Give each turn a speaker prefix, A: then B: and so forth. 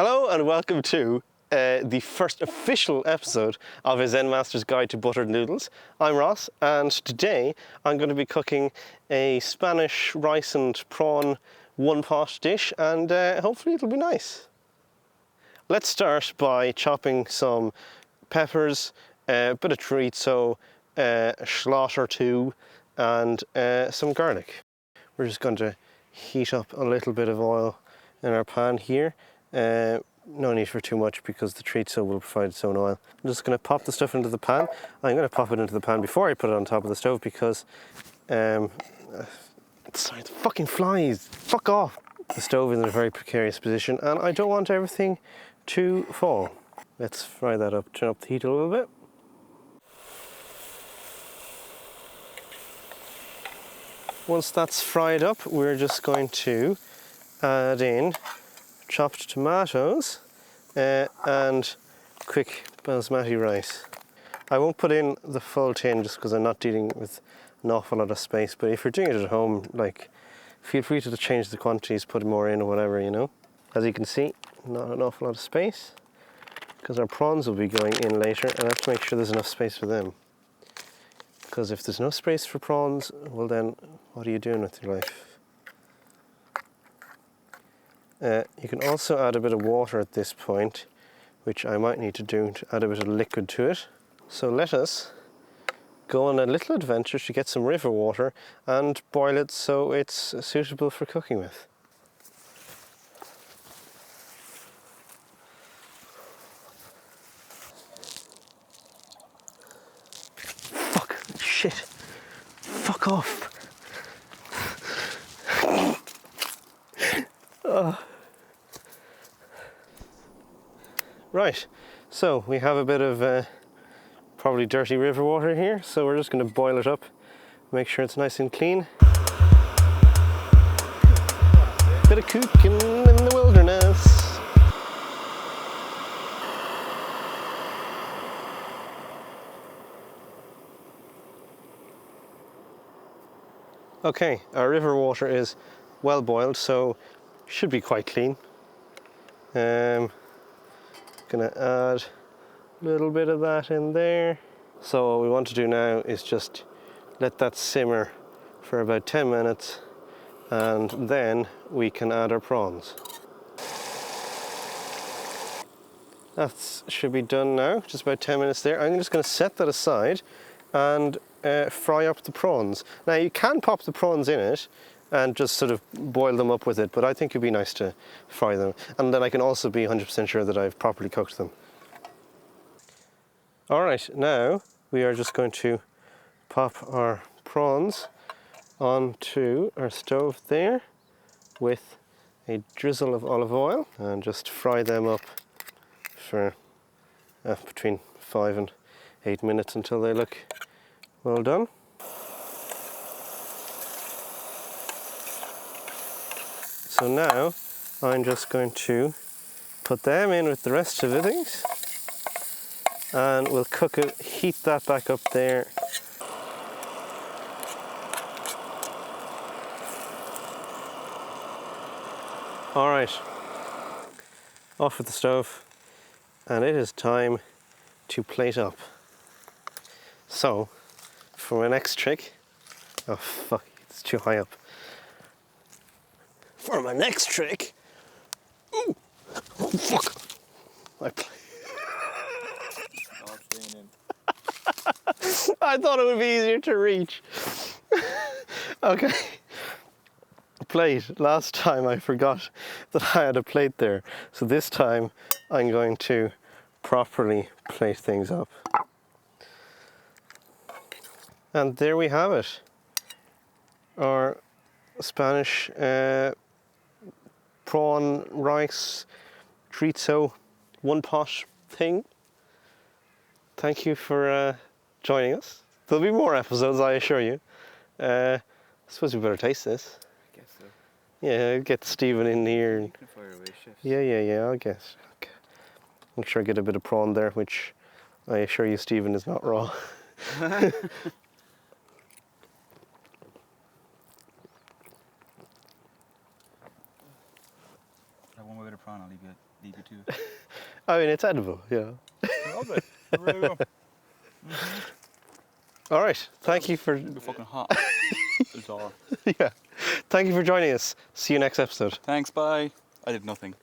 A: Hello and welcome to the first official episode of a Zen Master's Guide to Buttered Noodles. I'm Ross, and today I'm going to be cooking a Spanish rice and prawn one-pot dish, and hopefully it'll be nice. Let's start by chopping some peppers, a bit of chorizo, a shallot or two, and some garlic. We're just going to heat up a little bit of oil in our pan here. No need for too much because the chorizo will provide its own oil. I'm just going to pop the stuff into the pan. I'm going to pop it into the pan before I put it on top of the stove because sorry, the fucking flies, fuck off. The stove is in a very precarious position and I don't want everything to fall. Let's fry that up, turn up the heat a little bit. Once that's fried up, we're just going to add in chopped tomatoes and quick basmati rice. I won't put in the full tin just because I'm not dealing with an awful lot of space, but if you're doing it at home, like, feel free to change the quantities, put more in or whatever, you know. As you can see, not an awful lot of space because our prawns will be going in later and I have to make sure there's enough space for them. Because if there's no space for prawns, well then, what are you doing with your life? You can also add a bit of water at this point, which I might need to do to add a bit of liquid to it. So let us go on a little adventure to get some river water and boil it so it's suitable for cooking with. Fuck, shit, fuck off. Right, so we have a bit of probably dirty river water here, so we're just going to boil it up, make sure it's nice and clean. Bit of cooking in the wilderness. Okay, our river water is well boiled, so should be quite clean. Gonna add a little bit of that in there. So what we want to do now is just let that simmer for about 10 minutes and then we can add our prawns. That should be done now, just about 10 minutes there. I'm just going to set that aside and fry up the prawns. Now you can pop the prawns in it and just sort of boil them up with it, but I think it'd be nice to fry them. And then I can also be 100% sure that I've properly cooked them. All right, now we are just going to pop our prawns onto our stove there with a drizzle of olive oil and just fry them up for between 5 and 8 minutes until they look well done. So now I'm just going to put them in with the rest of the things and we'll cook it, heat that back up there. All right, off with the stove and it is time to plate up. So for my next trick, oh fuck, it's too high up. For my next trick, ooh, oh fuck, I thought it would be easier to reach. Okay, plate. Last time I forgot that I had a plate there, so this time I'm going to properly plate things up. And there we have it, our Spanish prawn, rice, chorizo, one-pot thing. Thank you for joining us. There'll be more episodes, I assure you. I suppose we better taste this.
B: I guess so.
A: Yeah, I'll get Stephen in here.
B: You can fire away, chef.
A: Yeah, I'll guess. Okay. Make sure I get a bit of prawn there, which I assure you, Stephen, is not raw.
B: one more bit of prawn, I'll leave you to it.
A: I mean, it's edible, yeah.
B: I love it. It's really good.
A: All right, thank you for...
B: It's fucking hot. It's all.
A: Yeah. Thank you for joining us. See you next episode.
B: Thanks, bye. I did nothing.